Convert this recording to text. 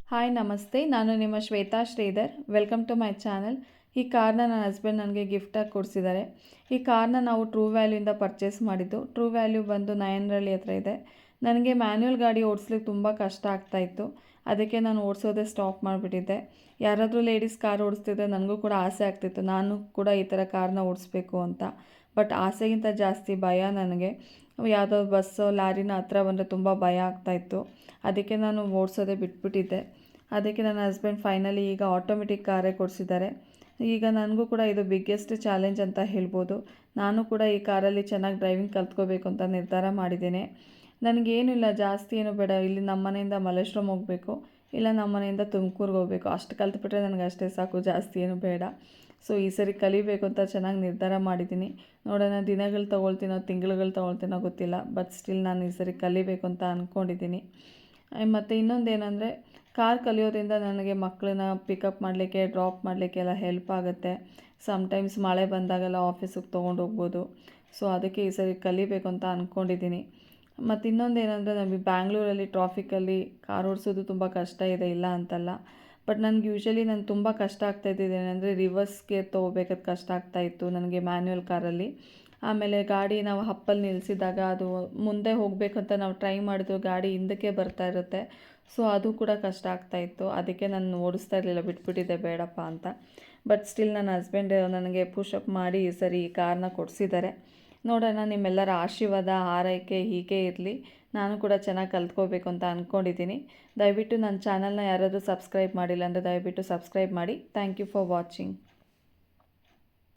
Hi ನಮಸ್ತೆ, ನಾನು ನಿಮ್ಮ Shweta Sridhar. Welcome to my channel. ಈ ಕಾರ್ನ ನನ್ನ ಹಸ್ಬೆಂಡ್ ನನಗೆ ಗಿಫ್ಟಾಗಿ ಕೊಡಿಸಿದ್ದಾರೆ. ಈ ಕಾರ್ನ ನಾವು ಟ್ರೂ ವ್ಯಾಲ್ಯೂಯಿಂದ ಪರ್ಚೇಸ್ ಮಾಡಿದ್ದು. ಟ್ರೂ ವ್ಯಾಲ್ಯೂ ಬಂದು ನಾಯನಹಳ್ಳಿ ಹತ್ರ ಇದೆ. ನನಗೆ ಮ್ಯಾನ್ಯುವಲ್ ಗಾಡಿ ಓಡಿಸ್ಲಿಕ್ಕೆ ತುಂಬ ಕಷ್ಟ ಆಗ್ತಾಯಿತ್ತು. ಅದಕ್ಕೆ ನಾನು ಓಡಿಸೋದೇ ಸ್ಟಾಪ್ ಮಾಡಿಬಿಟ್ಟಿದ್ದೆ. ಯಾರಾದರೂ ಲೇಡೀಸ್ ಕಾರ್ ಓಡಿಸ್ತಿದ್ರೆ ನನಗೂ ಕೂಡ ಆಸೆ ಆಗ್ತಿತ್ತು, ನಾನು ಕೂಡ ಈ ಥರ ಕಾರ್ನ ಓಡಿಸ್ಬೇಕು ಅಂತ. ಬಟ್ ಆಸೆಗಿಂತ ಜಾಸ್ತಿ ಭಯ ನನಗೆ. ಯಾವುದೋ ಬಸ್ಸೋ ಲಾರಿನ ಹತ್ರ ಬಂದರೆ ತುಂಬ ಭಯ ಆಗ್ತಾಯಿತ್ತು. ಅದಕ್ಕೆ ನಾನು ಓಡಿಸೋದೇ ಬಿಟ್ಬಿಟ್ಟಿದ್ದೆ. ಅದಕ್ಕೆ ನನ್ನ ಹಸ್ಬೆಂಡ್ ಫೈನಲಿ ಈಗ ಆಟೋಮೆಟಿಕ್ ಕಾರೇ ಕೊಡಿಸಿದ್ದಾರೆ. ಈಗ ನನಗೂ ಕೂಡ ಇದು ಬಿಗ್ಗೆಸ್ಟ್ ಚಾಲೆಂಜ್ ಅಂತ ಹೇಳ್ಬೋದು. ನಾನು ಕೂಡ ಈ ಕಾರಲ್ಲಿ ಚೆನ್ನಾಗಿ ಡ್ರೈವಿಂಗ್ ಕಲ್ತ್ಕೋಬೇಕು ಅಂತ ನಿರ್ಧಾರ ಮಾಡಿದ್ದೀನಿ. ನನಗೇನಿಲ್ಲ, ಜಾಸ್ತಿ ಏನು ಬೇಡ. ಇಲ್ಲಿ ನಮ್ಮ ಮನೆಯಿಂದ ಮಲ್ಲೇಶ್ವರಂ ಹೋಗಬೇಕು, ಇಲ್ಲ ನಮ್ಮ ಮನೆಯಿಂದ ತುಮಕೂರ್ಗೆ ಹೋಗಬೇಕು. ಅಷ್ಟು ಕಲ್ತ್ಬಿಟ್ರೆ ನನಗೆ ಅಷ್ಟೇ ಸಾಕು, ಜಾಸ್ತಿ ಏನು ಬೇಡ. ಸೊ ಈ ಸರಿ ಕಲಿಬೇಕು ಅಂತ ಚೆನ್ನಾಗಿ ನಿರ್ಧಾರ ಮಾಡಿದ್ದೀನಿ. ನೋಡೋಣ ದಿನಗಳು ತೊಗೊಳ್ತೀನೋ ತಿಂಗಳುಗಳು ತೊಗೊಳ್ತೀನೋ ಗೊತ್ತಿಲ್ಲ. ಬಟ್ ಸ್ಟಿಲ್ ನಾನು ಈ ಸರಿ ಕಲಿಬೇಕು ಅಂತ ಅಂದ್ಕೊಂಡಿದ್ದೀನಿ. ಮತ್ತು ಇನ್ನೊಂದೇನೆಂದರೆ, ಕಾರ್ ಕಲಿಯೋದ್ರಿಂದ ನನಗೆ ಮಕ್ಕಳನ್ನ ಪಿಕಪ್ ಮಾಡಲಿಕ್ಕೆ ಡ್ರಾಪ್ ಮಾಡಲಿಕ್ಕೆ ಎಲ್ಲ ಹೆಲ್ಪ್ ಆಗುತ್ತೆ. ಸಮ್ಟೈಮ್ಸ್ ಮಳೆ ಬಂದಾಗೆಲ್ಲ ಆಫೀಸಿಗೆ ತೊಗೊಂಡು ಹೋಗ್ಬೋದು. ಸೊ ಅದಕ್ಕೆ ಈ ಸರಿ ಕಲಿಬೇಕು ಅಂತ ಅಂದ್ಕೊಂಡಿದ್ದೀನಿ. ಮತ್ತು ಇನ್ನೊಂದೇನೆಂದರೆ, ನಮಗೆ ಬ್ಯಾಂಗ್ಳೂರಲ್ಲಿ ಟ್ರಾಫಿಕಲ್ಲಿ ಕಾರ್ ಓಡಿಸೋದು ತುಂಬ ಕಷ್ಟ ಇದೆ, ಇಲ್ಲ ಅಂತಲ್ಲ. ಬಟ್ ನನಗೆ ನಾನು ತುಂಬ ಕಷ್ಟ ಆಗ್ತಾಯಿದ್ದೇನೆಂದರೆ, ರಿವರ್ಸ್ ಗೇರ್ ತೊಗೋಬೇಕಾದ್ರೆ ಕಷ್ಟ ಆಗ್ತಾಯಿತ್ತು ನನಗೆ ಮ್ಯಾನ್ಯುವಲ್ ಕಾರಲ್ಲಿ. ಆಮೇಲೆ ಗಾಡಿ ನಾವು ಹಪ್ಪಲ್ಲಿ ನಿಲ್ಲಿಸಿದಾಗ ಅದು ಮುಂದೆ ಹೋಗಬೇಕಂತ ನಾವು ಟ್ರೈ ಮಾಡಿದ್ರು ಗಾಡಿ ಹಿಂದಕ್ಕೆ ಬರ್ತಾ ಇರುತ್ತೆ. ಸೊ ಅದು ಕೂಡ ಕಷ್ಟ ಆಗ್ತಾಯಿತ್ತು. ಅದಕ್ಕೆ ನಾನು ಓಡಿಸ್ತಾ ಇರಲಿಲ್ಲ, ಬಿಟ್ಬಿಟ್ಟಿದ್ದೆ ಬೇಡಪ್ಪ ಅಂತ. ಬಟ್ ಸ್ಟಿಲ್ ನನ್ನ ಹಸ್ಬೆಂಡ್ ನನಗೆ ಪುಷಪ್ ಮಾಡಿ ಈ ಸರಿ ಈ ಕಾರ್ನ ಕೊಡಿಸಿದ್ದಾರೆ. ನೋಡೋಣ, ನಿಮ್ಮೆಲ್ಲರ ಆಶೀರ್ವಾದ ಹಾರೈಕೆ ಹೀಗೆ ಇರಲಿ. ನಾನು ಕೂಡ ಚೆನ್ನಾಗಿ ಕಲ್ತ್ಕೋಬೇಕು ಅಂತ ಅಂದ್ಕೊಂಡಿದ್ದೀನಿ. ದಯವಿಟ್ಟು ನನ್ನ ಚಾನಲ್ನ ಯಾರಾದರೂ ಸಬ್ಸ್ಕ್ರೈಬ್ ಮಾಡಿಲ್ಲ ಅಂದರೆ ದಯವಿಟ್ಟು ಸಬ್ಸ್ಕ್ರೈಬ್ ಮಾಡಿ. Thank you for watching.